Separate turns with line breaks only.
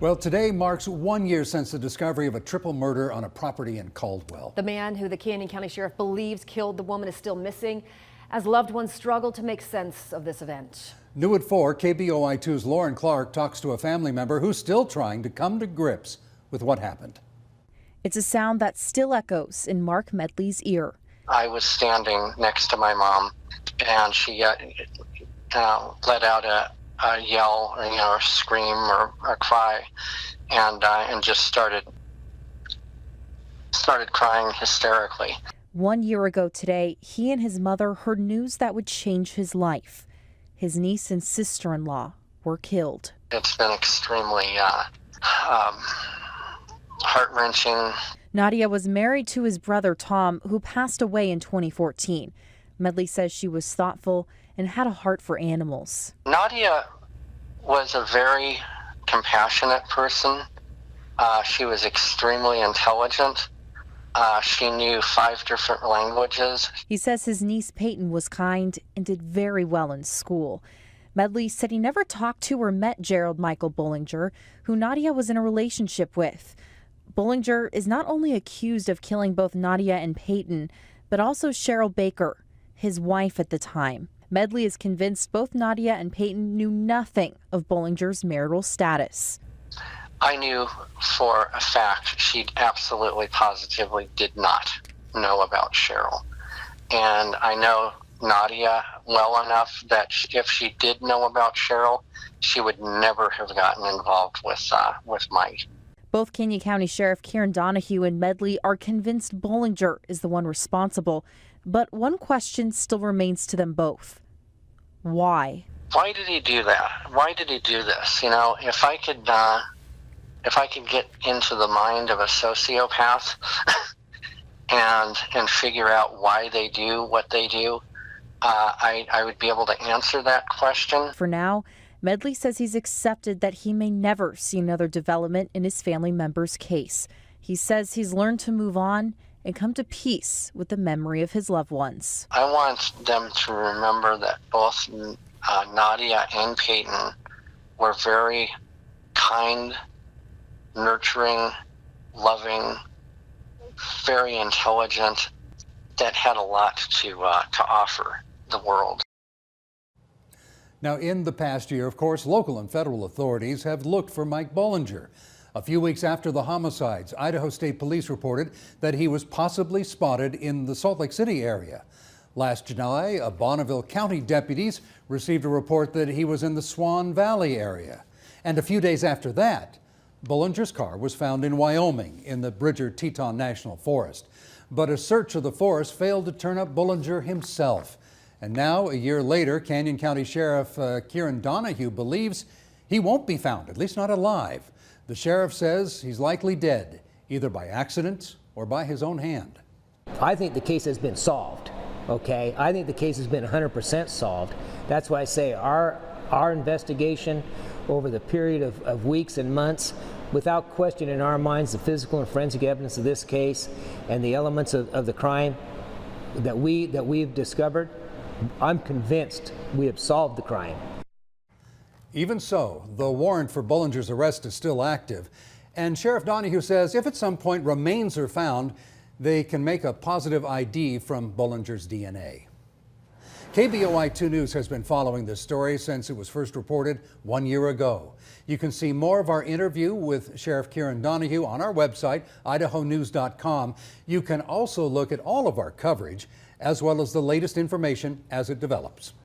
Well, today marks 1 year since the discovery of a triple murder on a property in Caldwell.
The man who the Canyon County Sheriff believes killed the woman is still missing as loved ones struggle to make sense of this event.
New at 4, KBOI2's Lauren Clark talks to a family member who's still trying to come to grips with what happened.
It's a sound that still echoes in Mark Medley's ear.
I was standing next to my mom, and she let out a yell, or a scream or a cry, and just started crying hysterically.
1 year ago today, he and his mother heard news that would change his life. His niece and sister-in-law were killed.
It's been extremely heart-wrenching.
Nadia was married to his brother Tom, who passed away in 2014. Medley says she was thoughtful and had a heart for animals.
Nadia was a very compassionate person. She was extremely intelligent. She knew 5 different languages.
He says his niece Peyton was kind and did very well in school. Medley said he never talked to or met Gerald Michael Bullinger, who Nadia was in a relationship with. Bullinger is not only accused of killing both Nadia and Peyton, but also Cheryl Baker, his wife at the time. Medley is convinced both Nadia and Peyton knew nothing of Bullinger's marital status.
I knew for a fact she absolutely, positively did not know about Cheryl. And I know Nadia well enough that if she did know about Cheryl, she would never have gotten involved with Mike.
Both Canyon County Sheriff Kieran Donahue and Medley are convinced Bullinger is the one responsible. But one question still remains to them both. Why?
Why did he do that? Why did he do this? If I could get into the mind of a sociopath and figure out why they do what they do, I would be able to answer that question.
For now, Medley says he's accepted that he may never see another development in his family member's case. He says he's learned to move on and come to peace with the memory of his loved ones.
I want them to remember that both Nadia and Peyton were very kind, nurturing, loving, very intelligent, that had a lot to offer the world.
Now, in the past year, of course, local and federal authorities have looked for Mike Bullinger. A few weeks after the homicides, Idaho State Police reported that he was possibly spotted in the Salt Lake City area. Last July, Bonneville County deputies received a report that he was in the Swan Valley area. And a few days after that, Bullinger's car was found in Wyoming in the Bridger-Teton National Forest. But a search of the forest failed to turn up Bullinger himself. And now, a year later, Canyon County Sheriff Kieran Donahue believes he won't be found, at least not alive. The sheriff says he's likely dead, either by accident or by his own hand.
I think the case has been solved, okay? I think the case has been 100% solved. That's why I say our investigation over the period of weeks and months, without question in our minds, the physical and forensic evidence of this case and the elements of the crime that we've discovered, I'm convinced we have solved the crime.
Even so, the warrant for Bullinger's arrest is still active. And Sheriff Donahue says if at some point remains are found, they can make a positive ID from Bullinger's DNA. KBOI2 News has been following this story since it was first reported 1 year ago. You can see more of our interview with Sheriff Kieran Donahue on our website, idahonews.com. You can also look at all of our coverage, as well as the latest information as it develops.